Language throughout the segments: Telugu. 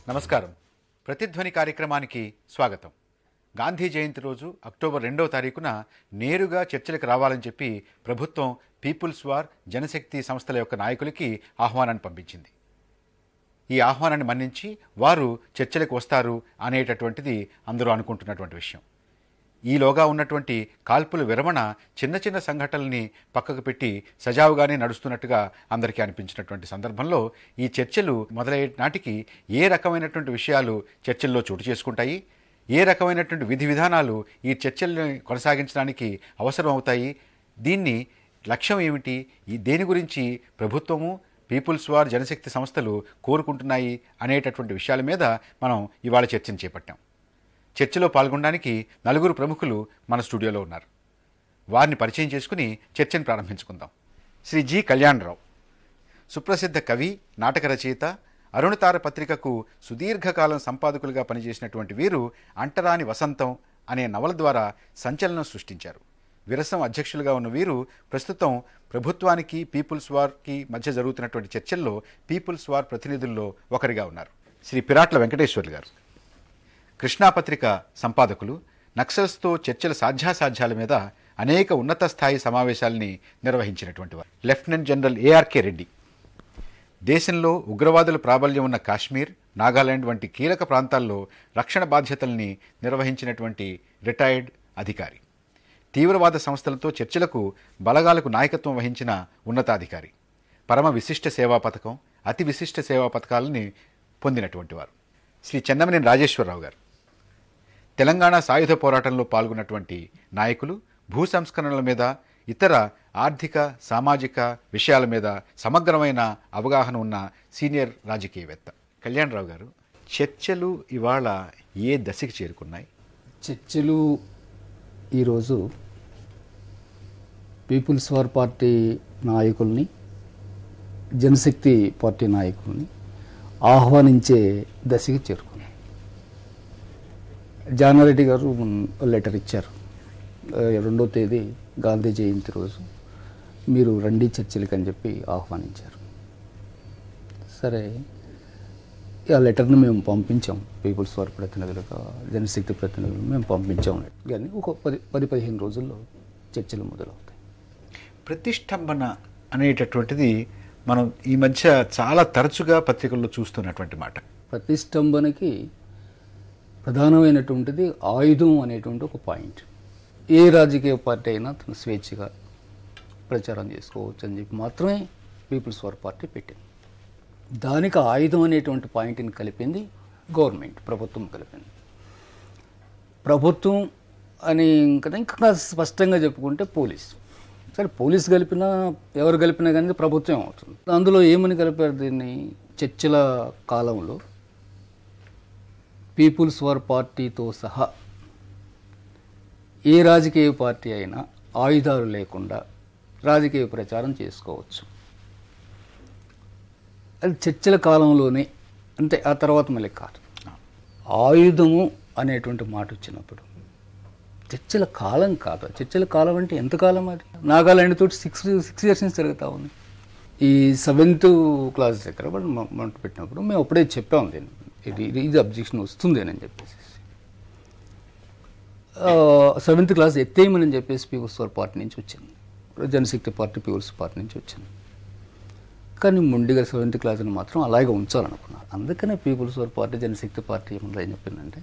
నమస్కారం. ప్రతిధ్వని కార్యక్రమానికి స్వాగతం. గాంధీ జయంతి రోజు అక్టోబర్ 2వ తారీఖున నేరుగా చర్చలకు రావాలని చెప్పి ప్రభుత్వం పీపుల్స్ వార్, జనశక్తి సంస్థల యొక్క నాయకులకి ఆహ్వానాన్ని పంపించింది. ఈ ఆహ్వానాన్ని మన్నించి వారు చర్చలకు వస్తారు అనేటటువంటిది అందరూ అనుకుంటున్నటువంటి విషయం. ఈలోగా ఉన్నటువంటి కాల్పుల విరమణ చిన్న చిన్న సంఘటనల్ని పక్కకు పెట్టి సజావుగానే నడుస్తున్నట్టుగా అందరికీ అనిపించినటువంటి సందర్భంలో ఈ చర్చలు మొదలయ్యే నాటికి ఏ రకమైనటువంటి విషయాలు చర్చల్లో చోటు చేసుకుంటాయి, ఏ రకమైనటువంటి విధి విధానాలు ఈ చర్చల్ని కొనసాగించడానికి అవసరం అవుతాయి, దీన్ని లక్ష్యం ఏమిటి, దేని గురించి ప్రభుత్వము, పీపుల్స్ వార్, జనశక్తి సంస్థలు కోరుకుంటున్నాయి అనేటటువంటి విషయాల మీద మనం ఇవాళ చర్చను చేపట్టాం. చర్చలో పాల్గొనడానికి 4 ప్రముఖులు మన స్టూడియోలో ఉన్నారు. వారిని పరిచయం చేసుకుని చర్చను ప్రారంభించుకుందాం. శ్రీ జి. కళ్యాణరావు, సుప్రసిద్ధ కవి, నాటక రచయిత, అరుణతార పత్రికకు సుదీర్ఘకాలం సంపాదకులుగా పనిచేసినటువంటి వీరు అంటరాని వసంతం అనే నవల ద్వారా సంచలనం సృష్టించారు. విరసం అధ్యక్షులుగా ఉన్న వీరు ప్రస్తుతం ప్రభుత్వానికి, పీపుల్స్ వార్కి మధ్య జరుగుతున్నటువంటి చర్చల్లో పీపుల్స్ వార్ ప్రతినిధుల్లో ఒకరిగా ఉన్నారు. శ్రీ పిరాట్ల వెంకటేశ్వర్లు గారు, కృష్ణాపత్రిక సంపాదకులు, నక్సల్స్తో చర్చల సాధ్యాసాధ్యాల మీద అనేక ఉన్నత స్థాయి సమావేశాలని నిర్వహించినటువంటి వారు. లెఫ్టినెంట్ జనరల్ ఏఆర్కే రెడ్డి, దేశంలో ఉగ్రవాదుల ప్రాబల్యం ఉన్న కాశ్మీర్, నాగాలాండ్ వంటి కీలక ప్రాంతాల్లో రక్షణ బాధ్యతల్ని నిర్వహించినటువంటి రిటైర్డ్ అధికారి. తీవ్రవాద సంస్థలతో చర్చలకు, బలగాలకు నాయకత్వం వహించిన ఉన్నతాధికారి. పరమ విశిష్ట సేవా పథకం, అతి విశిష్ట సేవా పథకాలని పొందినటువంటి వారు. శ్రీ చెన్నమనేని రాజేశ్వరరావు గారు, తెలంగాణ సాయుధ పోరాటంలో పాల్గొన్నటువంటి నాయకులు, భూ సంస్కరణల మీద, ఇతర ఆర్థిక, సామాజిక విషయాల మీద సమగ్రమైన అవగాహన ఉన్న సీనియర్ రాజకీయవేత్త. కళ్యాణరావు గారు, చర్చలు ఇవాళ ఏ దశకి చేరుకున్నాయి? చర్చలు ఈరోజు పీపుల్స్ వార్ పార్టీ నాయకుల్ని, జనశక్తి పార్టీ నాయకుల్ని ఆహ్వానించే దశకి చేరుకున్నాయి. జానారెడ్డి గారు లెటర్ ఇచ్చారు, 2వ తేదీ గాంధీ జయంతి రోజు మీరు రండి చర్చలకి అని చెప్పి ఆహ్వానించారు. సరే, ఆ లెటర్ని మేము పంపించాం. పీపుల్స్ వార్ ప్రతినిధులుగా, జనశక్తి ప్రతినిధులు మేము పంపించాం. కానీ ఒక 10-15 రోజుల్లో చర్చలు మొదలవుతాయి. ప్రతిష్టంభన అనేటటువంటిది మనం ఈ మధ్య చాలా తరచుగా పత్రికల్లో చూస్తున్నటువంటి మాట. ప్రతిష్టంభనకి ప్రధానమైనటువంటిది ఆయుధం అనేటువంటి ఒక పాయింట్. ఏ రాజకీయ పార్టీ అయినా తన స్వేచ్ఛగా ప్రచారం చేసుకోవచ్చు అని చెప్పి మాత్రమే పీపుల్స్ వార్ పార్టీ పెట్టింది. దానికి ఆయుధం అనేటువంటి పాయింట్ని కలిపింది గవర్నమెంట్, ప్రభుత్వం కలిపింది. ప్రభుత్వం అని ఇంకా స్పష్టంగా చెప్పుకుంటే పోలీసు. సరే, పోలీసు కలిపినా ఎవరు కలిపినా కానీ ప్రభుత్వం అవుతుంది. అందులో ఏమని కలిపారు దీన్ని? చర్చల కాలంలో పీపుల్స్ వార్ పార్టీతో సహా ఏ రాజకీయ పార్టీ అయినా ఆయుధాలు లేకుండా రాజకీయ ప్రచారం చేసుకోవచ్చు. అది చర్చల కాలంలోనే, అంతే. ఆ తర్వాత మళ్ళీ కాదు. ఆయుధము అనేటువంటి మాట వచ్చినప్పుడు చర్చల కాలం కాదు. చర్చల కాలం అంటే ఎంతకాలం? అది నాగాలాండ్ తోటి 6 years నుంచి జరుగుతూ ఉంది. ఈ 7th క్లాస్ దగ్గర మనం పెట్టినప్పుడు మేము అప్పుడే చెప్పాము దీన్ని, ఇది అబ్జెక్షన్ వస్తుంది అని చెప్పేసి. 7th క్లాస్ ఎత్తేయమని చెప్పేసి పీపుల్స్ వార్ పార్టీ నుంచి వచ్చింది, జనశక్తి పార్టీ పీపుల్స్ పార్టీ నుంచి వచ్చింది. కానీ మొండిగా 7th క్లాస్ని మాత్రం అలాగే ఉంచాలనుకున్నారు. అందుకనే పీపుల్స్ వార్ పార్టీ, జనశక్తి పార్టీ ఏమన్నా ఏం చెప్పిందంటే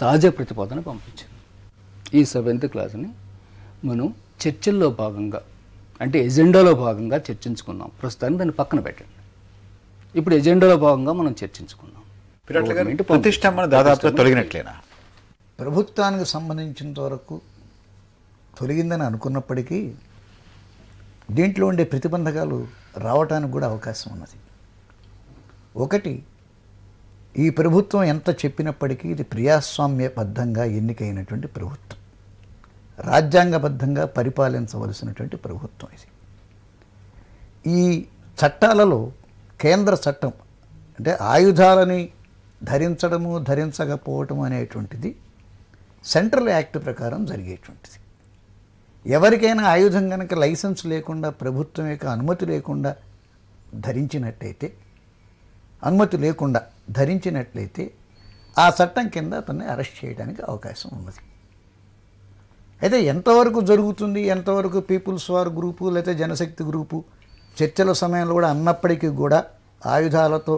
తాజా ప్రతిపాదన పంపించింది. ఈ 7th క్లాస్ని మనం చర్చల్లో భాగంగా, అంటే ఎజెండాలో భాగంగా చర్చించుకున్నాం. ప్రస్తుతానికి దాన్ని పక్కన పెట్టండి. ఇప్పుడు ఎజెండాలో భాగంగా మనం చర్చించుకున్నాం. ప్రతిష్టంభన దాదాపుగా తొలగినట్లేనా? ప్రభుత్వానికి సంబంధించినంత వరకు తొలగిందని అనుకున్నప్పటికీ దీంట్లో ఉండే ప్రతిబంధకాలు రావడానికి కూడా అవకాశం ఉన్నది. ఒకటి, ఈ ప్రభుత్వం ఎంత చెప్పినప్పటికీ ఇది ప్రజాస్వామ్యబద్ధంగా ఎన్నికైనటువంటి ప్రభుత్వం, రాజ్యాంగబద్ధంగా పరిపాలించవలసినటువంటి ప్రభుత్వం ఇది. ఈ చట్టాలలో కేంద్ర చట్టం అంటే ఆయుధాలని ధరించడము, ధరించకపోవటం అనేటువంటిది సెంట్రల్ యాక్ట్ ప్రకారం జరిగేటువంటిది. ఎవరికైనా ఆయుధం కనుక లైసెన్స్ లేకుండా, ప్రభుత్వం యొక్క అనుమతి లేకుండా ధరించినట్టయితే అనుమతి లేకుండా ధరించినట్లయితే ఆ చట్టం కింద అతన్ని అరెస్ట్ చేయడానికి అవకాశం ఉన్నది. అయితే ఎంతవరకు జరుగుతుంది, ఎంతవరకు పీపుల్స్ వార్ గ్రూపు లేదా జనశక్తి గ్రూపు చర్చల సమయంలో కూడా అన్నప్పటికీ కూడా ఆయుధాలతో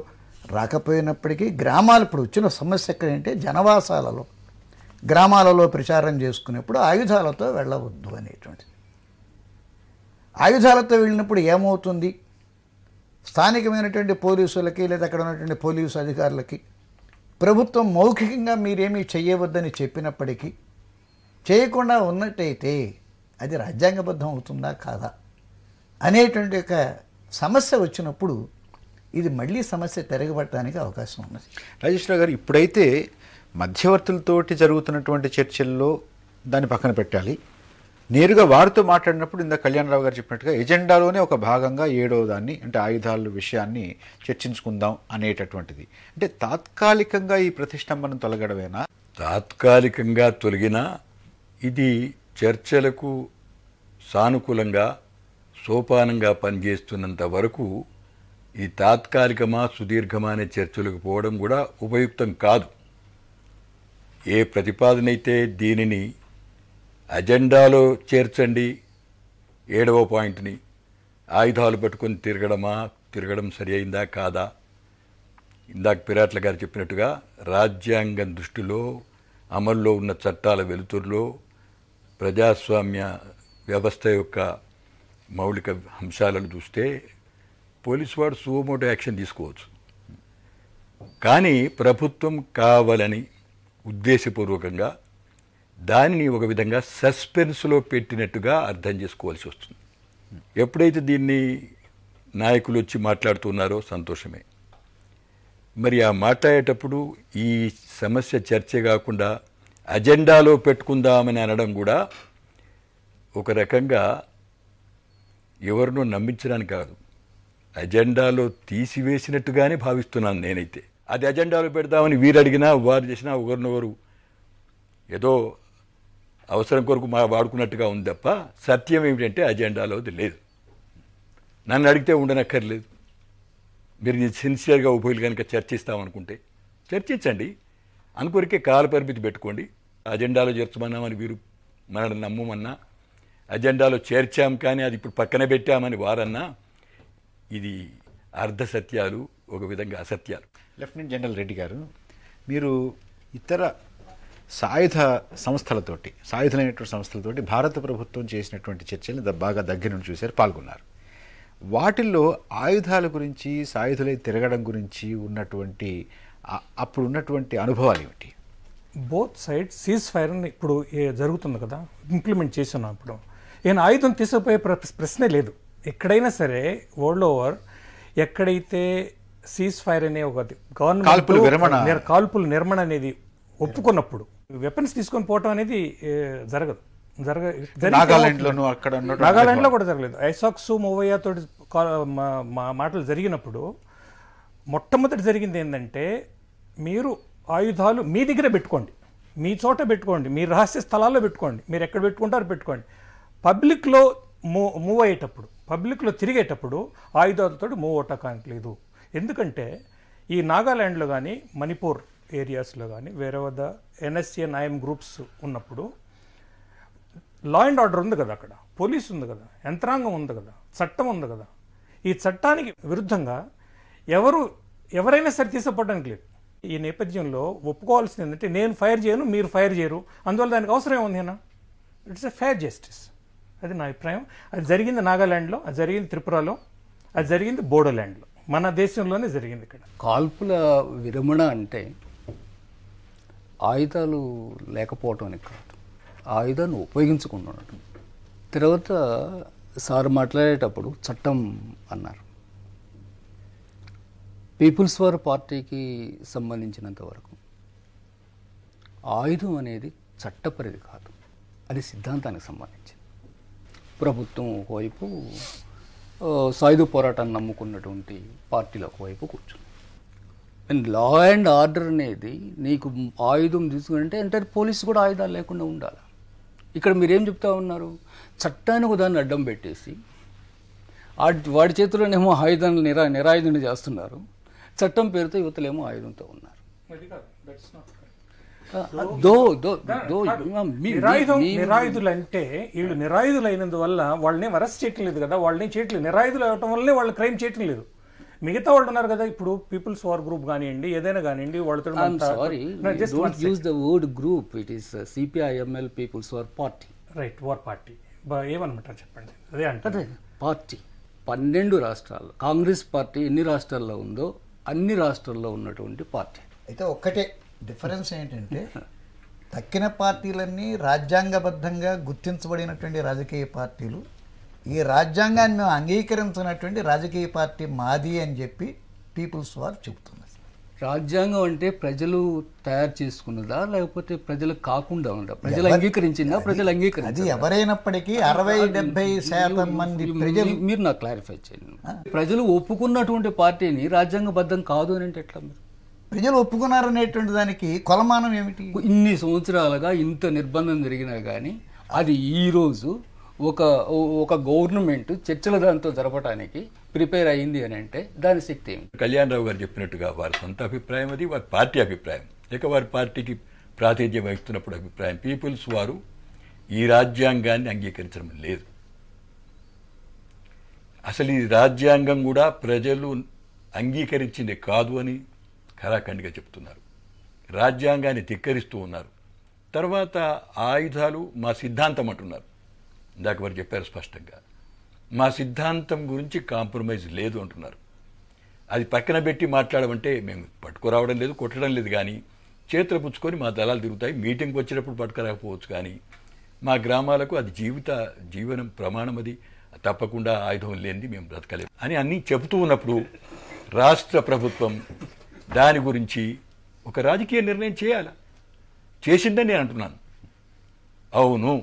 రాకపోయినప్పటికీ గ్రామాలు ఇప్పుడు వచ్చిన సమస్య ఎక్కడంటే జనవాసాలలో గ్రామాలలో ప్రచారం చేసుకునేప్పుడు ఆయుధాలతో వెళ్ళవద్దు అనేటువంటిది. ఆయుధాలతో వెళ్ళినప్పుడు ఏమవుతుంది, స్థానికమైనటువంటి పోలీసులకి లేదా అక్కడ ఉన్నటువంటి పోలీసు అధికారులకి ప్రభుత్వం మౌఖికంగా మీరేమీ చెయ్యవద్దని చెప్పినప్పటికీ చేయకుండా ఉన్నట్టయితే అది రాజ్యాంగబద్ధం అవుతుందా కాదా అనేటువంటి ఒక సమస్య వచ్చినప్పుడు ఇది మళ్ళీ సమస్య తిరగబట్టడానికి అవకాశం ఉన్నది. రాజేశ్వరరావు గారు, ఇప్పుడైతే మధ్యవర్తులతోటి జరుగుతున్నటువంటి చర్చల్లో దాన్ని పక్కన పెట్టాలి. నేరుగా వారితో మాట్లాడినప్పుడు ఇందాక కళ్యాణరావు గారు చెప్పినట్టుగా ఎజెండాలోనే ఒక భాగంగా 7వ దాన్ని అంటే ఆయుధాల విషయాన్ని చర్చించుకుందాం అనేటటువంటిది. అంటే తాత్కాలికంగా ఈ ప్రతిష్టంభన తొలగడమేనా? తాత్కాలికంగా తొలగినా ఇది చర్చలకు సానుకూలంగా సోపానంగా పనిచేస్తున్నంత వరకు ఈ తాత్కాలికమా సుదీర్ఘమా అనే చర్చలకు పోవడం కూడా ఉపయుక్తం కాదు. ఏ ప్రతిపాదన అయితే దీనిని అజెండాలో చేర్చండి 7వ పాయింట్ని, ఆయుధాలు పట్టుకొని తిరగడం సరి అయిందా కాదా, ఇందాక పిరాట్ల గారు చెప్పినట్టుగా రాజ్యాంగం దృష్టిలో అమల్లో ఉన్న చట్టాల వెలుతురులో ప్రజాస్వామ్య వ్యవస్థ యొక్క మౌలిక అంశాలను చూస్తే పోలీసు వాడు సుమోటో యాక్షన్ తీసుకోవచ్చు. కానీ ప్రభుత్వం కావాలని ఉద్దేశపూర్వకంగా దానిని ఒక విధంగా సస్పెన్స్లో పెట్టినట్టుగా అర్థం చేసుకోవాల్సి వస్తుంది. ఎప్పుడైతే దీన్ని నాయకులు వచ్చి మాట్లాడుతున్నారో సంతోషమే. మరి ఆ మాట్లాడేటప్పుడు ఈ సమస్య చర్చ కాకుండా అజెండాలో పెట్టుకుందామని అనడం కూడా ఒక రకంగా ఎవరినో నమ్మించడానికి కాదు, అజెండాలో తీసివేసినట్టుగానే భావిస్తున్నాను నేనైతే. అది అజెండాలో పెడదామని వీరు అడిగినా వారు చేసినా ఒకరినొకరు ఏదో అవసరం కొరకు వాడుకున్నట్టుగా ఉంది తప్ప సత్యం ఏమిటంటే అజెండాలో అది లేదు. నన్ను అడిగితే ఉండనక్కర్లేదు. మీరు సిన్సియర్గా ఉభయులు కనుక చర్చిస్తామనుకుంటే చర్చించండి, అనుకొరికే కాల పరిమితి పెట్టుకోండి. అజెండాలో చేర్చమన్నామని వీరు మనల్ని నమ్మమన్నా, అజెండాలో చేర్చాం కానీ అది ఇప్పుడు పక్కన పెట్టామని వారన్నా, ఇది అర్ధ సత్యాలు, ఒక విధంగా అసత్యాలు. లెఫ్టినెంట్ జనరల్ రెడ్డి గారు, మీరు ఇతర సాయుధులైనటువంటి సంస్థలతోటి భారత ప్రభుత్వం చేసినటువంటి చర్చల్ని బాగా దగ్గర నుండి చూశారు, పాల్గొన్నారు. వాటిల్లో ఆయుధాల గురించి, సాయుధులై తిరగడం గురించి ఉన్నటువంటి అప్పుడు ఉన్నటువంటి అనుభవాలు ఏమిటి? బోత్ సైడ్ సీజ్ ఫైర్ ఇప్పుడు జరుగుతుంది కదా, ఇంప్లిమెంట్ చేస్తున్నాం. ఇప్పుడు నేను ఆయుధం తీసుకుపోయే ప్రశ్నే లేదు. ఎక్కడైనా సరే వరల్డ్ ఓవర్ ఎక్కడైతే సీజ్ ఫైర్ అనే ఒక గవర్నమెంట్ కాల్పుల విరమణ అనేది ఒప్పుకున్నప్పుడు వెపన్స్ తీసుకొని పోవటం అనేది జరగదు. నాగాలాండ్లో కూడా జరగలేదు. ఐసాక్ సు మోవయ్య తోటి మాటలు జరిగినప్పుడు మొట్టమొదటి జరిగింది ఏంటంటే, మీరు ఆయుధాలు మీ దగ్గర పెట్టుకోండి, మీ చోట పెట్టుకోండి, మీ రహస్య స్థలాల్లో పెట్టుకోండి, మీరు ఎక్కడ పెట్టుకుంటారో పెట్టుకోండి. పబ్లిక్లో మూవ్ అయ్యేటప్పుడు, పబ్లిక్లో తిరిగేటప్పుడు ఆయుధాలతో మూవ్ అవటానికి లేదు. ఎందుకంటే ఈ నాగాలాండ్లో కానీ మణిపూర్ ఏరియాస్లో కానీ వేరే వద్ద ఎన్ఎస్ఏ నాయం గ్రూప్స్ ఉన్నప్పుడు లా అండ్ ఆర్డర్ ఉంది కదా, అక్కడ పోలీసు ఉంది కదా, యంత్రాంగం ఉంది కదా, చట్టం ఉంది కదా. ఈ చట్టానికి విరుద్ధంగా ఎవరైనా సరే తీసుకుపోవడానికి లేదు. ఈ నేపథ్యంలో ఒప్పుకోవాల్సింది ఏంటంటే, నేను ఫైర్ చేయను, మీరు ఫైర్ చేయరు, అందువల్ల దానికి అవసరం ఏముంది అన్న? It's a fair justice. అది నా అభిప్రాయం. అది జరిగింది నాగాలాండ్లో, అది జరిగింది త్రిపురలో, అది జరిగింది బోడోల్యాండ్లో, మన దేశంలోనే జరిగింది. ఇక్కడ కాల్పుల విరమణ అంటే ఆయుధాలు లేకపోవటం అని కాదు, ఆయుధాన్ని ఉపయోగించకుండా ఉండటం. తర్వాత సార్ మాట్లాడేటప్పుడు చట్టం అన్నారు. పీపుల్స్ వార్ పార్టీకి సంబంధించినంత వరకు ఆయుధం అనేది చట్టపరిధి కాదు, అది సిద్ధాంతానికి సంబంధించింది. ప్రభుత్వం ఒకవైపు, సాయుధ పోరాటాన్ని నమ్ముకున్నటువంటి పార్టీలు ఒకవైపు కూర్చుంది. అండ్ లా అండ్ ఆర్డర్ అనేది నీకు ఆయుధం తీసుకుంటే అంటే పోలీసు కూడా ఆయుధాలు లేకుండా ఉండాలి. ఇక్కడ మీరేం చెప్తా ఉన్నారు? చట్టానికి దాన్ని అడ్డం పెట్టేసి వాడి చేతిలోనేమో ఆయుధాన్ని నిరాయుధుని చేస్తున్నారు, చట్టం పేరుతో యువతలేమో ఆయుధంతో ఉన్నారు. అది కాదు, that's not correct. నిరాయుధులు అంటే వీళ్ళు నిరాయుధులు అయినందువల్ల వాళ్ళని అరెస్ట్ చేయటం లేదు కదా, వాళ్ళని చేయట్లేదు. నిరాయుధులు అవటం వల్లే వాళ్ళు క్రైమ్ చేయటం లేదు. మిగతా వాళ్ళు ఉన్నారు కదా, ఇప్పుడు పీపుల్స్ వార్ గ్రూప్ కానివ్వండి, ఏదైనా కానివ్వండి, వాళ్ళతో use the word group. It is CPI-ML people's war party. Right, war party ఏమనమంటారు చెప్పండి. అదే అంటే పార్టీ 12 రాష్ట్రాల్లో కాంగ్రెస్ పార్టీ ఎన్ని రాష్ట్రాల్లో ఉందో అన్ని రాష్ట్రాల్లో ఉన్నటువంటి పార్టీ. అయితే ఒక్కటే డిఫరెన్స్ ఏంటంటే తక్కిన పార్టీలన్నీ రాజ్యాంగబద్ధంగా గుర్తించబడినటువంటి రాజకీయ పార్టీలు, ఈ రాజ్యాంగాన్ని మేము అంగీకరించినటువంటి రాజకీయ పార్టీ మాది అని చెప్పి పీపుల్స్ వార్ చెబుతున్నది. రాజ్యాంగం అంటే ప్రజలు తయారు చేసుకున్నదా లేకపోతే ప్రజలకు కాకుండా ఉందా? ప్రజలు అంగీకరించిందా? ప్రజలు అది అంగీకరించిందా? ఎవరైనప్పటికీ 60-70% మంది ప్రజలు. మీరు నాకు క్లారిఫై చేయండి. ప్రజలు ఒప్పుకున్నటువంటి పార్టీని రాజ్యాంగబద్ధం కాదు అని అంటే ఎట్లా? మీరు ప్రజలు ఒప్పుకున్నారనేటువంటి దానికి కొలమానం ఏమిటి? ఇన్ని సంవత్సరాలుగా ఇంత నిర్బంధం జరిగినా కానీ అది ఈరోజు ఒక గవర్నమెంట్ చర్చల దాంతో జరపడానికి ప్రిపేర్ అయింది అని అంటే దాని శక్తి ఏమిటి? కళ్యాణరావు గారు చెప్పినట్టుగా వారి సొంత అభిప్రాయం అది, వారి పార్టీ అభిప్రాయం, లేక వారి పార్టీకి ప్రాతినిధ్యం వహిస్తున్నప్పుడు అభిప్రాయం. పీపుల్స్ వారు ఈ రాజ్యాంగాన్ని అంగీకరించడం లేదు. అసలు ఈ రాజ్యాంగం కూడా ప్రజలు అంగీకరించింది కాదు అని ఖరాఖండిగా చెప్తున్నారు. రాజ్యాంగాన్ని ధిక్కరిస్తూ ఉన్నారు. తర్వాత ఆయుధాలు మా సిద్ధాంతం అంటున్నారు. ఇందాక వారు చెప్పారు స్పష్టంగా, మా సిద్ధాంతం గురించి కాంప్రమైజ్ లేదు అంటున్నారు. అది పక్కన పెట్టి మాట్లాడమంటే మేము పట్టుకురావడం లేదు, కొట్టడం లేదు, కానీ చేతులు పుచ్చుకొని మా దళాలు తిరుగుతాయి. మీటింగ్కి వచ్చినప్పుడు పట్టుకురాకపోవచ్చు, కానీ మా గ్రామాలకు అది జీవనం ప్రమాణం, అది తప్పకుండా ఆయుధం లేనిది మేము బ్రతకలేము అని అన్నీ చెబుతూ ఉన్నప్పుడు రాష్ట్ర ప్రభుత్వం దాని గురించి ఒక రాజకీయ నిర్ణయం చేయాలి. చేసిందని నేను అంటున్నాను. అవును,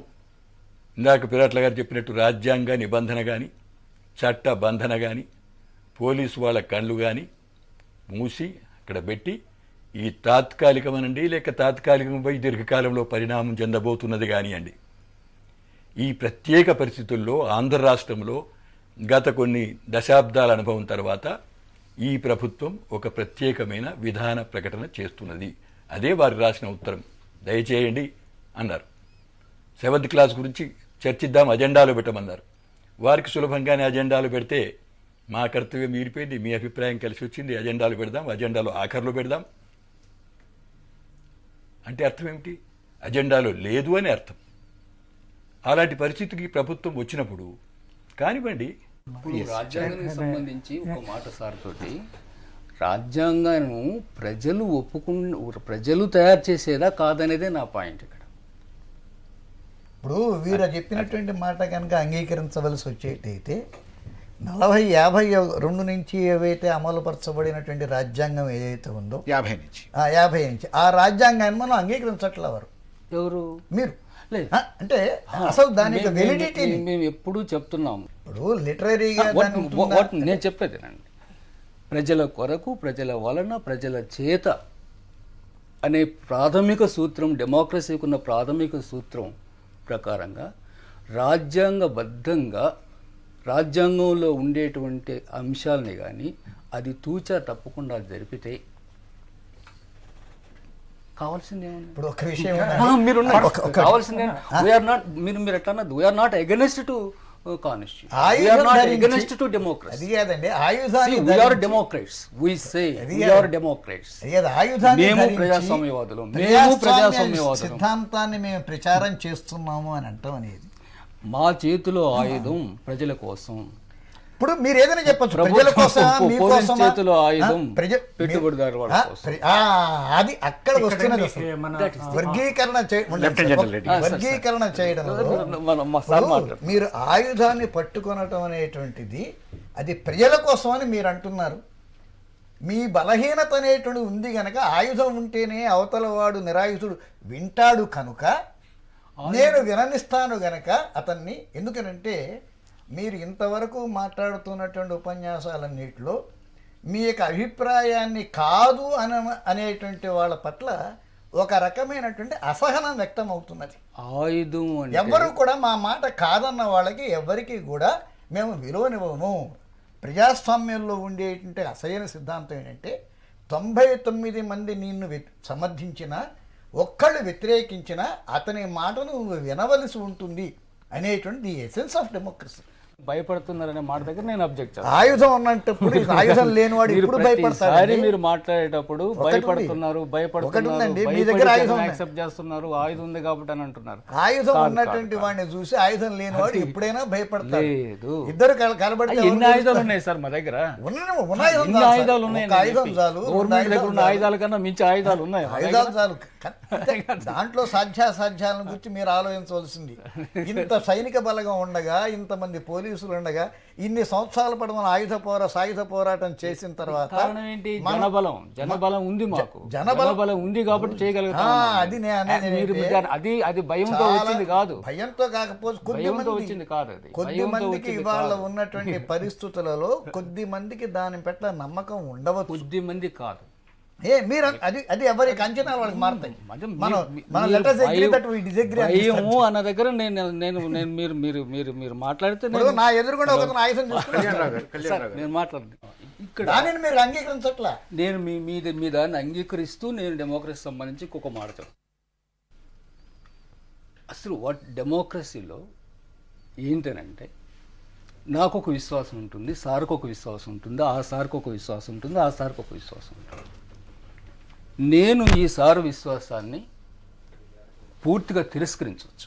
ఇందాక పిరాట్ల గారు చెప్పినట్టు రాజ్యాంగ నిబంధన కానీ చట్ట బంధన కానీ పోలీసు వాళ్ళ కళ్ళు కానీ మూసి అక్కడ పెట్టి ఈ తాత్కాలికమనండి లేక తాత్కాలికంపై దీర్ఘకాలంలో పరిణామం చెందబోతున్నది కానివ్వండి, ఈ ప్రత్యేక పరిస్థితుల్లో ఆంధ్ర రాష్ట్రంలో గత కొన్ని దశాబ్దాల అనుభవం తర్వాత ఈ ప్రభుత్వం ఒక ప్రత్యేకమైన విధాన ప్రకటన చేస్తున్నది. అదే వారు రాసిన ఉత్తరం. దయచేయండి అన్నారు. 7th క్లాస్ గురించి చర్చిద్దాం, అజెండాలో పెట్టమన్నారు. వారికి సులభంగానే అజెండాలు పెడితే మా కర్తవ్యం మీరిపోయింది, మీ అభిప్రాయం కలిసి వచ్చింది, అజెండాలు పెడదాం, అజెండాలో ఆఖర్లో పెడదాం అంటే అర్థం ఏమిటి? అజెండాలో లేదు అని అర్థం. అలాంటి పరిస్థితికి ప్రభుత్వం వచ్చినప్పుడు కానివ్వండి. రాజ్యాంగానికి సంబంధించి ఒక మాట సార్ తోటి, రాజ్యాంగాన్ని ప్రజలు తయారు చేసేదా కాదనేదే నా పాయింట్ ఇక్కడ. ఇప్పుడు వీరు చెప్పినటువంటి మాట కనుక అంగీకరించవలసి వచ్చేటైతే 40-52 నుంచి ఏవైతే అమలుపరచబడినటువంటి రాజ్యాంగం ఏదైతే ఉందో 50 నుంచి ఆ రాజ్యాంగాన్ని మనం అంగీకరించట్లే. ఎవరు? మీరు. అంటే అసలు దానికి వెలిడిటీ మేము ఎప్పుడూ చెప్తున్నాము. ఇప్పుడు లిటరరీగా నేను చెప్పేదేనండి, ప్రజల కొరకు, ప్రజల వలన, ప్రజల చేత అనే ప్రాథమిక సూత్రం, డెమోక్రసీకి ఉన్న ప్రాథమిక సూత్రం ప్రకారంగా రాజ్యాంగబద్ధంగా రాజ్యాంగంలో ఉండేటువంటి అంశాలని కానీ అది తూచా తప్పకుండా జరిపితే కావాల్సింది ఏమన్నా? ఇప్పుడు ఒక విషయం కావాల్సింది మీరు ఎట్లా we are not against to constitution, we are not against to democracy. అది కాదండి, ఆయుధాన్ని we are democrats, we say we are democrats. మేము ప్రజాస్వామ్యవాదులు, మేము ప్రజాస్వామ్యవాదులు, సిద్ధాంతాన్ని మేము ప్రచారం చేస్తున్నాము అని అంటాం అనేది. మా చేతిలో ఆయుధం ప్రజల కోసం. ఇప్పుడు మీరు ఏదైనా చెప్పచ్చు, ప్రజల కోసం, మీకోసం. చేతిలో ఆయుధం పెట్టుబడిదారు వాళ్ళ కోసం. అది అక్కడ వస్తున్నది. వర్గీకరణ చేయడం, మీరు ఆయుధాన్ని పట్టుకొనటం అనేటువంటిది అది ప్రజల కోసం అని మీరు అంటున్నారు. మీ బలహీనత అనేటువంటి ఉంది గనక ఆయుధం ఉంటేనే అవతల వాడు నిరాయుధుడు వింటాడు కనుక నేను విననిస్తాను గనక అతన్ని. ఎందుకనంటే మీరు ఇంతవరకు మాట్లాడుతున్నటువంటి ఉపన్యాసాలన్నిటిలో మీ యొక్క అభిప్రాయాన్ని కాదు అనేటువంటి వాళ్ళ పట్ల ఒక రకమైనటువంటి అసహనం వ్యక్తం అవుతున్నది. ఆయుధం ఎవరు కూడా మా మాట కాదన్న వాళ్ళకి ఎవరికి కూడా మేము విలువనివ్వము. ప్రజాస్వామ్యంలో ఉండేటువంటి అసలైన సిద్ధాంతం ఏంటంటే 99 మంది నిన్ను సమర్థించినా ఒక్కళ్ళు వ్యతిరేకించినా అతని మాటను నువ్వు వినవలసి ఉంటుంది అనేటువంటి ది ఎసెన్స్ ఆఫ్ డెమోక్రసీ. భయపడుతున్నారనే మాట దగ్గర నేను అబ్జెక్ట్ చేస్తాను. ఆయుధం ఉన్నప్పుడు ఆయుధం లేనివాడు ఇప్పుడు భయపడతారు. మీరు మాట్లాడేటప్పుడు భయపడుతున్నారు, మీ దగ్గర ఆయుధం యాక్సెప్ట్ చేస్తున్నారు, ఆయుధం ఉంది కాబట్టి అని అంటున్నారు. ఆయుధం ఉన్నటువంటి వాడిని చూసి ఆయుధం లేనివాడు ఎప్పుడైనా భయపడతారు. లేదు, ఇద్దరు కలబడితే ఎన్ని ఆయుధాలు ఉన్నాయి సార్ మా దగ్గర? ఎన్ని ఆయుధాలు ఉన్నాయి? గవర్నమెంట్ దగ్గర ఉన్న ఆయుధాల కన్నా మించి ఆయుధాలు ఉన్నాయి. ఆయుధాలు చాలు. దాంట్లో సాధ్యాసాధ్యాలను గురించి మీరు ఆలోచించవలసింది. ఇంత సైనిక బలగం ఉండగా, ఇంతమంది పోలీసులు ఉండగా, ఇన్ని సంవత్సరాల పాటు మన సాయుధ పోరాటం చేసిన తర్వాత కారణం ఏంటి? జనబలం ఉంది, మాకు జనబలం ఉంది కాబట్టి చేయగలుగుతాం. అది భయంతో వచ్చింది కాదు. భయంతో కాకపోతే కొద్ది మందికి ఇవాళ ఉన్నటువంటి పరిస్థితులలో కొద్ది మందికి దాని పట్ల నమ్మకం ఉండవచ్చు. కొద్ది మంది కాదు, మీరు అది ఎవరికి అంచనాలు వాళ్ళకి మారుతాయి. భయము అన్న దగ్గర మీరు మాట్లాడితే నా ఎదురుకుండా ఒక ఆయుధం నేను మాట్లాడుతున్నాను ఇక్కడ. మీరు అంగీకరించట్లా. నేను మీ దాన్ని అంగీకరిస్తూ నేను డెమోక్రసీ సంబంధించి ఇంకొక మాట. అసలు డెమోక్రసీలో ఏంటనంటే, నాకు ఒక విశ్వాసం ఉంటుంది, సార్కు ఒక విశ్వాసం ఉంటుంది, ఆ సార్కు ఒక విశ్వాసం ఉంటుంది, ఆ సార్కు ఒక విశ్వాసం ఉంటుంది. నేను ఈ సారు విశ్వాసాన్ని పూర్తిగా తిరస్కరించవచ్చు,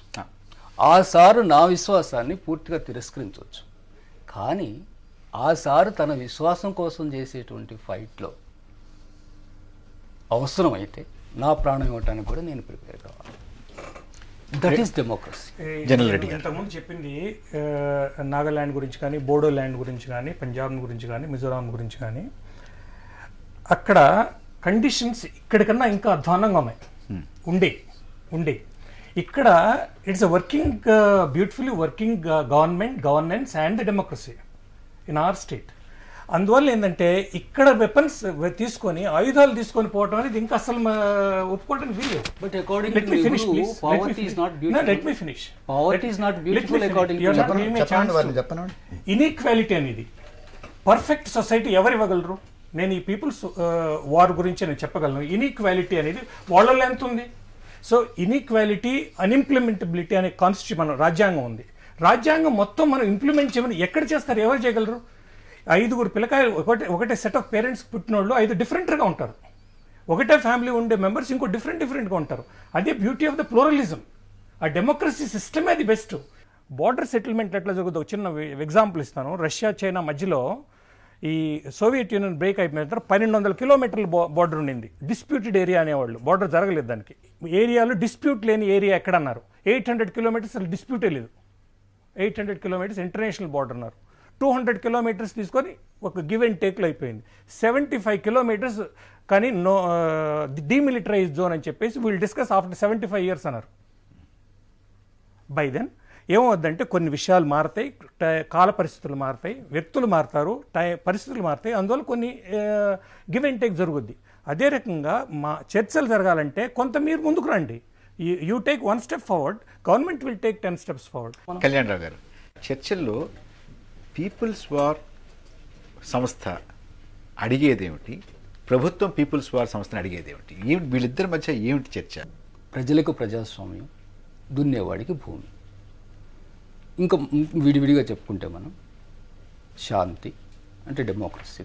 ఆ సారు నా విశ్వాసాన్ని పూర్తిగా తిరస్కరించవచ్చు. కానీ ఆ సారు తన విశ్వాసం కోసం చేసేటువంటి ఫైట్లో అవసరమైతే నా ప్రాణం ఇవ్వటానికి కూడా నేను ప్రిపేర్ కావాలి. That is democracy. General Reddy ఇంతకుముందు చెప్పింది నాగాల్యాండ్ గురించి కానీ, బోడో ల్యాండ్ గురించి కానీ, పంజాబ్ గురించి కానీ, మిజోరాం గురించి కానీ, అక్కడ కండిషన్స్ ఇక్కడికన్నా ఇంకా అధ్వానంగా ఉన్నాయి. ఉండే ఇక్కడ it's a working beautifully working governance and democracy in our state. అందువల్ల ఏంటంటే ఇక్కడ వెపన్స్ తీసుకొని, ఆయుధాలు తీసుకొని పోవటం అనేది ఇంకా అసలు ఒప్పుకోవడానికి వీలు. But according to finish please. Poverty is not beautiful. Let me finish. Poverty is not beautiful according to. Inequality అనేది పర్ఫెక్ట్ సొసైటీ ఎవరు ఇవ్వగలరు? నేను ఈ పీపుల్స్ వార్ గురించి నేను చెప్పగలను. ఇన్ఈక్వాలిటీ అనేది వాళ్ళలో ఎంత ఉంది? సో ఇన్ఈక్వాలిటీ, అన్ఇంప్లిమెంటబిలిటీ అనే కాన్స్టిట్యూషన్ మన రాజ్యాంగం ఉంది. రాజ్యాంగం మొత్తం మనం ఇంప్లిమెంట్ చేయమని ఎక్కడ చేస్తారు? ఎవరు చేయగలరు? 5 పిల్లకాయలు ఒకటే సెట్ ఆఫ్ పేరెంట్స్ పుట్టినోళ్ళు 5 డిఫరెంట్గా ఉంటారు. ఒకటే ఫ్యామిలీ ఉండే మెంబర్స్ ఇంకో డిఫరెంట్గా ఉంటారు. అదే బ్యూటీ ఆఫ్ ద ప్లూరలిజం. ఆ డెమోక్రసీ సిస్టమే అది బెస్ట్. బార్డర్ సెటిల్మెంట్ ఎట్లా జరుగుతుంది ఒక చిన్న ఎగ్జాంపుల్ ఇస్తాను. రష్యా చైనా మధ్యలో ఈ సోవియట్ యూనియన్ బ్రేక్ అయిపోయిన తర్వాత 1200 కిలోమీటర్ల బార్డర్ ఉండింది. డిస్ప్యూటెడ్ ఏరియా అనేవాళ్ళు. బార్డర్ జరగలేదు దానికి. ఏరియాలో డిస్ప్యూట్ లేని ఏరియా ఎక్కడన్నారు? 800 కిలోమీటర్స్ అసలు డిస్ప్యూటే లేదు. 800 కిలోమీటర్స్ ఇంటర్నేషనల్ బార్డర్ అన్నారు. 200 కిలోమీటర్స్ తీసుకొని ఒక గివ్ అండ్ టేక్లో అయిపోయింది. 75 కిలోమీటర్స్ కానీ డీమిలిటరైజ్ జోన్ అని చెప్పేసి వీల్ డిస్కస్ ఆఫ్టర్ 75 ఇయర్స్ అన్నారు. బై దెన్ ఏమవుద్దంటే కొన్ని విషయాలు మారుతాయి, కాల పరిస్థితులు మారుతాయి, వ్యక్తులు మారుతారు, పరిస్థితులు మారుతాయి. అందువల్ల కొన్ని గివ్ అండ్ టేక్ జరుగుద్ది. అదే రకంగా మా చర్చలు జరగాలంటే కొంత మీరు ముందుకు రండి. You take 1 step forward, government will take 10 steps forward. Kalyan Rao garu, చర్చల్లో పీపుల్స్ వార్ సంస్థ అడిగేదేమిటి, ప్రభుత్వం పీపుల్స్ వార్ సంస్థను అడిగేదేమిటి? వీళ్ళిద్దరి మధ్య ఏమిటి చర్చ? ప్రజలకు ప్రజాస్వామ్యం, దున్నేవాడికి భూమి. ఇంకా విడివిడిగా చెప్పుకుంటే మనం శాంతి అంటే డెమోక్రసీ.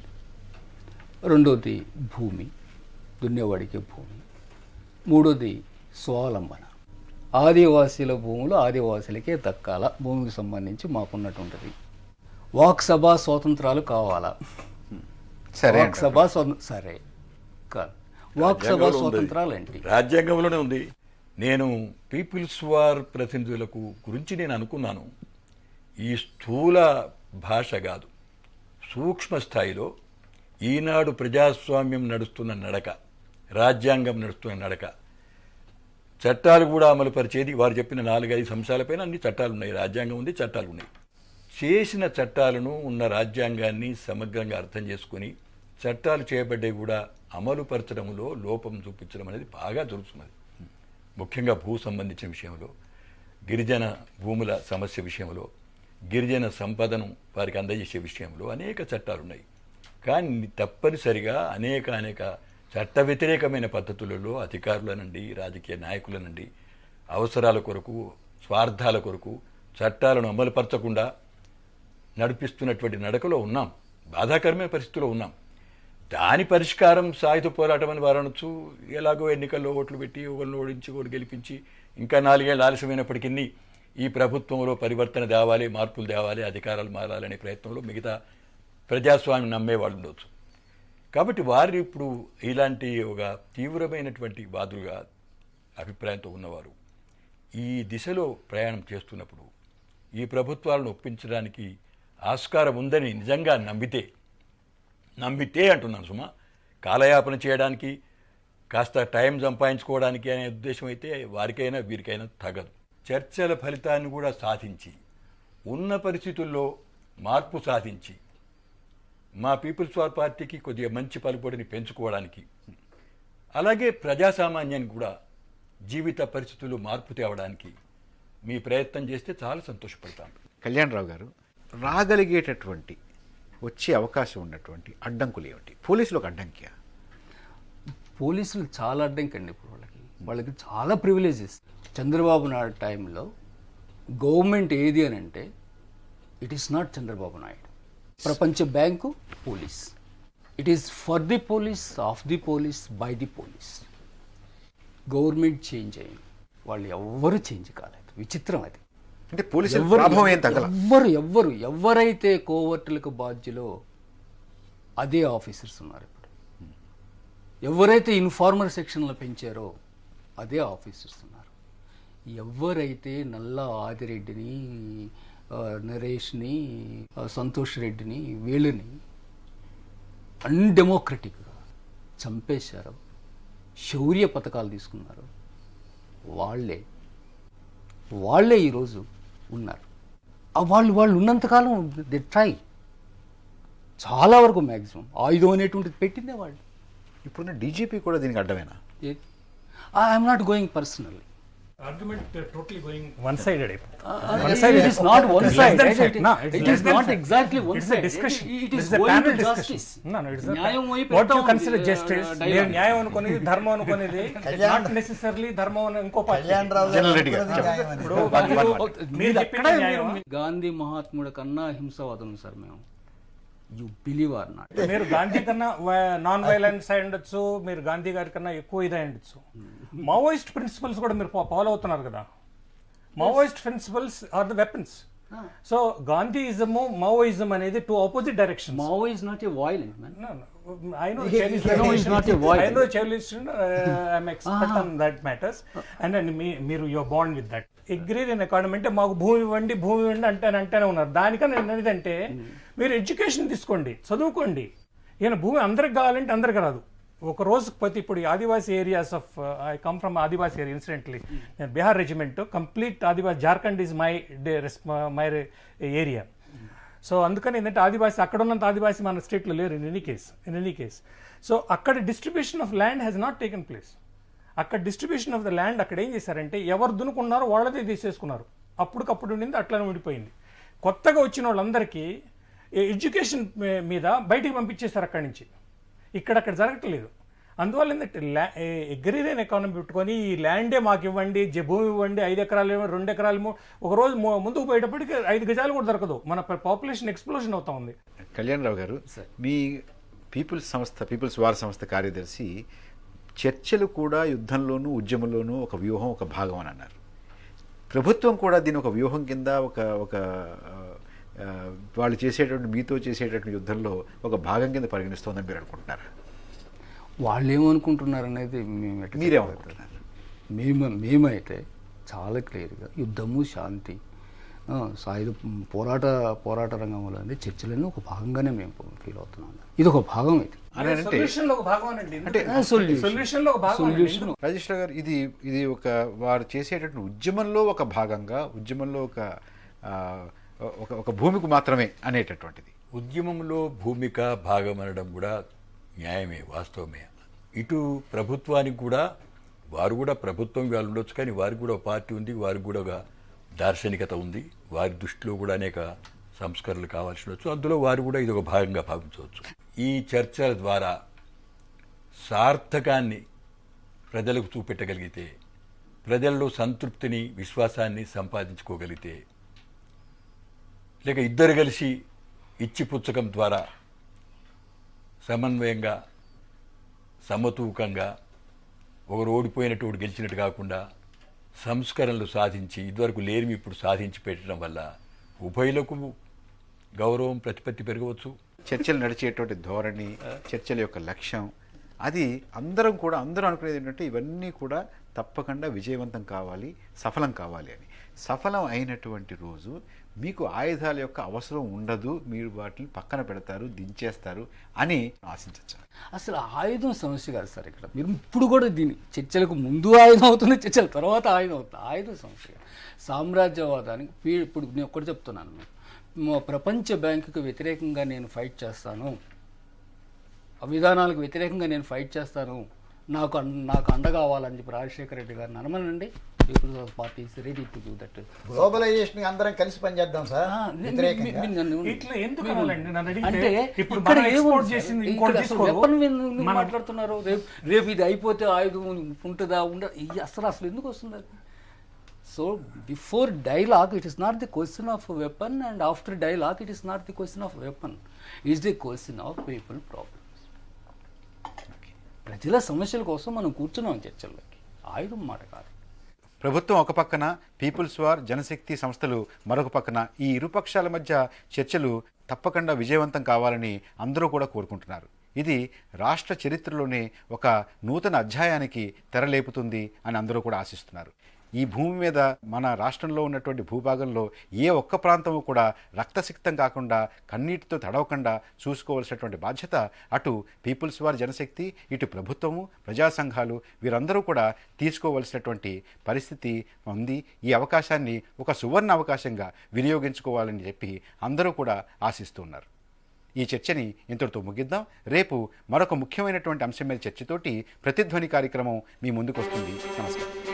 రెండోది భూమి, దున్నేవాడికి భూమి. మూడోది స్వావలంబన. ఆదివాసీల భూములు ఆదివాసీలకే దక్కాల, భూమికి సంబంధించి మాకున్నటువంటిది. వాక్సభ స్వాతంత్రాలు కావాలా? సరే, వాక్సభ సరే కాదు. వాక్సభ స్వాతంత్రాలు ఏంటి? రాజ్యాంగంలోనే ఉంది. నేను పీపుల్స్ వార్ ప్రతినిధులకు గురించి నేను అనుకున్నాను. ఈ స్థూల భాష కాదు, సూక్ష్మ స్థాయిలో ఈనాడు ప్రజాస్వామ్యం నడుస్తున్న నడక, రాజ్యాంగం నడుస్తున్న నడక, చట్టాలు కూడా అమలుపరిచేది. వారు చెప్పిన 4-5 అంశాలపైన అన్ని చట్టాలు ఉన్నాయి. రాజ్యాంగం ఉంది, చట్టాలు ఉన్నాయి. చేసిన చట్టాలను, ఉన్న రాజ్యాంగాన్ని సమగ్రంగా అర్థం చేసుకుని చట్టాలు చేయబడ్డే కూడా అమలుపరచడంలో లోపం చూపించడం అనేది బాగా జరుగుతున్నది. ముఖ్యంగా భూ సంబంధించిన విషయంలో, గిరిజన భూముల సమస్య విషయంలో, గిరిజన సంపదను వారికి అందజేసే విషయంలో అనేక చట్టాలు ఉన్నాయి. కానీ తప్పనిసరిగా అనేక చట్ట వ్యతిరేకమైన పద్ధతులలో అధికారులనండి, రాజకీయ నాయకులనండి అవసరాల కొరకు, స్వార్థాల కొరకు చట్టాలను అమలుపరచకుండా నడిపిస్తున్నటువంటి నడకలో ఉన్నాం. బాధాకరమైన పరిస్థితిలో ఉన్నాం. దాని పరిష్కారం సాయుధ పోరాటం అని వారు అనొచ్చు. ఎలాగో ఎన్నికల్లో ఓట్లు పెట్టి ఒకరిని ఓడించి ఒకరు గెలిపించి ఇంకా 4 ఏళ్ళు ఆలస్యమైనప్పటికీ ఈ ప్రభుత్వంలో పరివర్తన తేవాలి, మార్పులు తేవాలి, అధికారాలు మారాలనే ప్రయత్నంలో మిగతా ప్రజాస్వామ్యం నమ్మేవాళ్ళు ఉండొచ్చు. కాబట్టి వారు ఇప్పుడు ఇలాంటి ఒక తీవ్రమైనటువంటి వాదులుగా అభిప్రాయంతో ఉన్నవారు ఈ దిశలో ప్రయాణం చేస్తున్నప్పుడు ఈ ప్రభుత్వాలను ఒప్పించడానికి ఆస్కారం ఉందని నిజంగా నమ్మితే అంటున్నాను సుమా, కాలయాపన చేయడానికి కాస్త టైం సంపాదించుకోవడానికి అనే ఉద్దేశం అయితే వారికైనా వీరికైనా తగదు. చర్చల ఫలితాన్ని కూడా సాధించి ఉన్న పరిస్థితుల్లో మార్పు సాధించి మా పీపుల్స్ వార్ పార్టీకి కొద్దిగా మంచి పలుకుబడిని పెంచుకోవడానికి, అలాగే ప్రజాసామాన్యానికి కూడా జీవిత పరిస్థితులు మార్పు తేవడానికి మీ ప్రయత్నం చేస్తే చాలా సంతోషపడతాను. కళ్యాణరావు గారు, రాగలిగేటటువంటి వచ్చే అవకాశం ఉన్నటువంటి అడ్డంకులు ఏమిటి? పోలీసులకు అడ్డంకియా? పోలీసులు చాలా అడ్డంకి అండి. ఇప్పుడు వాళ్ళకి చాలా ప్రివిలేజెస్. చంద్రబాబు నాయుడు టైంలో గవర్నమెంట్ ఏది అని అంటే it is not Chandrababu Naidu. ప్రపంచ bank police. It is for the police, of the police, by the police. Government change అయింది, వాళ్ళు ఎవ్వరు చేంజ్ కాలేదు. విచిత్రం అది. అంటే పోలీసుల ప్రభావం ఏం తగ్గల. ఎవరైతే కోవర్టులకు బాధ్యులో అదే ఆఫీసర్స్ ఉన్నారు ఇప్పుడు. ఎవరైతే ఇన్ఫార్మర్ సెక్షన్లో పెంచారో అదే ఆఫీసర్స్ ఉన్నారు. ఎవరైతే నల్ల ఆదిరెడ్డిని, నరేష్ని, సంతోష్ రెడ్డిని, వీళ్ళని అన్డెమోక్రటిక్గా చంపేశారో, శౌర్య పథకాలు తీసుకున్నారు, వాళ్ళే ఈరోజు ఉన్నారు. వాళ్ళు ఉన్నంతకాలం దే ట్రై, చాలా వరకు మ్యాక్సిమం ఆయుధం అనేటువంటిది పెట్టిందే వాళ్ళు. ఇప్పుడున్న డీజీపీ కూడా దీనికి అడ్డమేనా? I'm not going personally. Argument totally going one-sided. It is not one-sided. It is not exactly one-sided. It's a discussion. It is This is a going panel to discussion. justice. No, it's a న్యాయం వైపు what you వెళ్తాం consider justice, dialogue. న్యాయం అనుకునేది, ధర్మం అనుకునేది, not necessarily ధర్మం అని ఇంకో పార్టీ. జనరల్ రెడ్డి గారు మీరు చెప్పిన న్యాయం. గాంధీ మహాత్ముడు కన్నా హింసవాదం సార్ మేము. You believe are not. మీరు గాంధీ కన్నా నాన్ వైలెన్స్ అయి ఉండొచ్చు, మీరు గాంధీ గారి కన్నా ఎక్కువ ఇదే ఉండొచ్చు. మావోయిస్ట్ ప్రిన్సిపల్స్ కూడా మీరు ఫాలో అవుతున్నారు కదా. Maoist principles are the weapons. So Gandhism, Maoism అనేది two opposite direction. Mao is not a violent man. I know Chinese tradition. I know Chinese. I'm expert on that matters. And then you're born with that. Agrarian economy అంటే మాకు భూమి ఇవ్వండి అంటేనే ఉన్నారు. దానికన్నా నేను ఏంటంటే మీరు ఎడ్యుకేషన్ తీసుకోండి, చదువుకోండి. ఈయన భూమి అందరికి కావాలంటే అందరికి రాదు. ఒక రోజుకి ప్రతి ఇప్పుడు Adivasi areas of I come from Adivasi area. Incidentally నేను Bihar regiment, complete Adivasi, Jharkhand is my area. So అందుకని ఏంటంటే ఆదివాసీ అక్కడ ఉన్నంత ఆదివాసీ మన స్టేట్లో లేరు ఇన్ ఎనీ కేస్. సో అక్కడ distribution of land has not taken place. అక్కడ డిస్ట్రిబ్యూషన్ ఆఫ్ ద ల్యాండ్ అక్కడ ఏం చేశారంటే ఎవరు దున్నుకున్నారో వాళ్ళదే తీసేసుకున్నారు. అప్పటికప్పుడు ఉండింది అట్లనే ఉండిపోయింది. కొత్తగా వచ్చిన వాళ్ళందరికీ ఎడ్యుకేషన్ మీద బయటికి పంపించేశారు అక్కడి నుంచి. ఇక్కడక్కడ జరగట్లేదు. అందువల్ల ఏంటంటే అగ్రేరియన్ ఎకానమీ పెట్టుకొని ఈ ల్యాండే మాకు ఇవ్వండి, భూమి ఇవ్వండి, 5 ఎకరాలు 2 ఎకరాలు, ఒక రోజు ముందుకు పోయేటప్పటికి 5 గజాలు కూడా దొరకదు. మన పాపులేషన్ ఎక్స్ప్లోజన్ అవుతా ఉంది. కళ్యాణరావు గారు, మీ పీపుల్స్ వార్ సంస్థ కార్యదర్శి చర్చలు కూడా యుద్ధంలోనూ ఉద్యమంలోనూ ఒక వ్యూహం, ఒక భాగం అని అన్నారు. ప్రభుత్వం కూడా దీని ఒక వ్యూహం కింద ఒక వాళ్ళు మీతో చేసేటటువంటి యుద్ధంలో ఒక భాగం కింద పరిగణిస్తోందని మీరు అనుకుంటున్నారా? వాళ్ళు ఏమనుకుంటున్నారు అనేది మీరేమనుకుంటున్నారు? మేమైతే చాలా క్లియర్గా యుద్ధము, శాంతి, సాయుధ పోరాట రంగంలో అనేది చర్చలను ఒక భాగంగానే మేము ఫీల్ అవుతున్నాం. ఇది ఒక భాగం. రాజేష్ గారు, ఇది ఒక వారు చేసేటటువంటి ఉద్యమంలో ఒక భాగంగా, ఉద్యమంలో ఒక భూమికి మాత్రమే అనేటటువంటిది. ఉద్యమంలో భూమిక భాగం అనడం కూడా న్యాయమే, వాస్తవమే. ఇటు ప్రభుత్వానికి కూడా, వారు కూడా ప్రభుత్వం వాళ్ళు ఉండొచ్చు, కానీ వారికి కూడా ఒక పార్టీ ఉంది, వారికి కూడా ఒక దార్శనికత ఉంది, వారి దృష్టిలో కూడా అనేక సంస్కరణలు కావాల్సి ఉండొచ్చు. అందులో వారు కూడా ఇది ఒక భాగంగా భావించవచ్చు. ఈ చర్చల ద్వారా సార్థకాన్ని ప్రజలకు చూపెట్టగలిగితే, ప్రజల్లో సంతృప్తిని విశ్వాసాన్ని సంపాదించుకోగలిగితే, లేక ఇద్దరు కలిసి ఇచ్చిపుచ్చకం ద్వారా సమన్వయంగా సమతూకంగా ఒకరు ఓడిపోయినట్టు ఒకటి గెలిచినట్టు కాకుండా సంస్కరణలు సాధించి ఇదివరకు లేనివి ఇప్పుడు సాధించి పెట్టడం వల్ల ఉభయులకు గౌరవం ప్రతిపత్తి పెరగవచ్చు. చర్చలు నడిచేటువంటి ధోరణి, చర్చల యొక్క లక్ష్యం, అది అందరూ అనుకునేది ఏంటంటే ఇవన్నీ కూడా తప్పకుండా విజయవంతం కావాలి, సఫలం కావాలి అని. సఫలం అయినటువంటి రోజు మీకు ఆయుధాల యొక్క అవసరం ఉండదు, మీరు వాటిని పక్కన పెడతారు, దించేస్తారు అని ఆశించవచ్చు. అసలు ఆయుధం సమస్య కాదు సార్ ఇక్కడ. మీరు ఇప్పుడు కూడా దీన్ని చర్చలకు ముందు ఆయుధం అవుతుంది, చర్చల తర్వాత ఆయుధం అవుతుంది. ఆయుధం సమస్య సామ్రాజ్యవాదానికి ఇప్పుడు నేను ఒక్కటి చెప్తున్నాను, ప్రపంచ బ్యాంకుకు వ్యతిరేకంగా నేను ఫైట్ చేస్తాను, విధానాలకు వ్యతిరేకంగా నేను ఫైట్ చేస్తాను, నాకు అండ కావాలని చెప్పి రాజశేఖర రెడ్డి గారిని అనమనండి. People's party is ready to do that. Globalization అందరం కలిసి పనిచేద్దాం సార్. అంటే మాట్లాడుతున్నారు, రేపు ఇది అయిపోతే ఆయుధం ఉంటుందా అసలు ఎందుకు వస్తుంది? So before dialogue it is not the question of weapon, and after dialogue it is not the question of weapon, is the question of people problems. ప్రజల సమస్యల కోసం మనం కూర్చున్నాం చర్చల్లోకి, ఆయుధం మాట కాదు. ప్రభుత్వం ఒక పక్కన, పీపుల్స్ వార్, జనశక్తి సంస్థలు మరొక పక్కన, ఈ ఇరుపక్షాల మధ్య చర్చలు తప్పకుండా విజయవంతం కావాలని అందరూ కూడా కోరుకుంటున్నారు. ఇది రాష్ట్ర చరిత్రలోనే ఒక నూతన అధ్యాయానికి తెరలేపుతుంది అని అందరూ కూడా ఆశిస్తున్నారు. ఈ భూమి మీద మన రాష్ట్రంలో ఉన్నటువంటి భూభాగంలో ఏ ఒక్క ప్రాంతము కూడా రక్తసిక్తం కాకుండా, కన్నీటితో తడవకుండా చూసుకోవాల్సినటువంటి బాధ్యత అటు పీపుల్స్ వార్ జనశక్తి, ఇటు ప్రభుత్వము, ప్రజా సంఘాలు వీరందరూ కూడా తీసుకోవలసినటువంటి పరిస్థితి ఉంది. ఈ అవకాశాన్ని ఒక సువర్ణ అవకాశంగా వినియోగించుకోవాలని చెప్పి అందరూ కూడా ఆశిస్తున్నారు. ఈ చర్చని ఇంతటితో ముగిద్దాం. రేపు మరొక ముఖ్యమైనటువంటి అంశం మీద చర్చతోటి ప్రతిధ్వని కార్యక్రమం మీ ముందుకు వస్తుంది. నమస్కారం.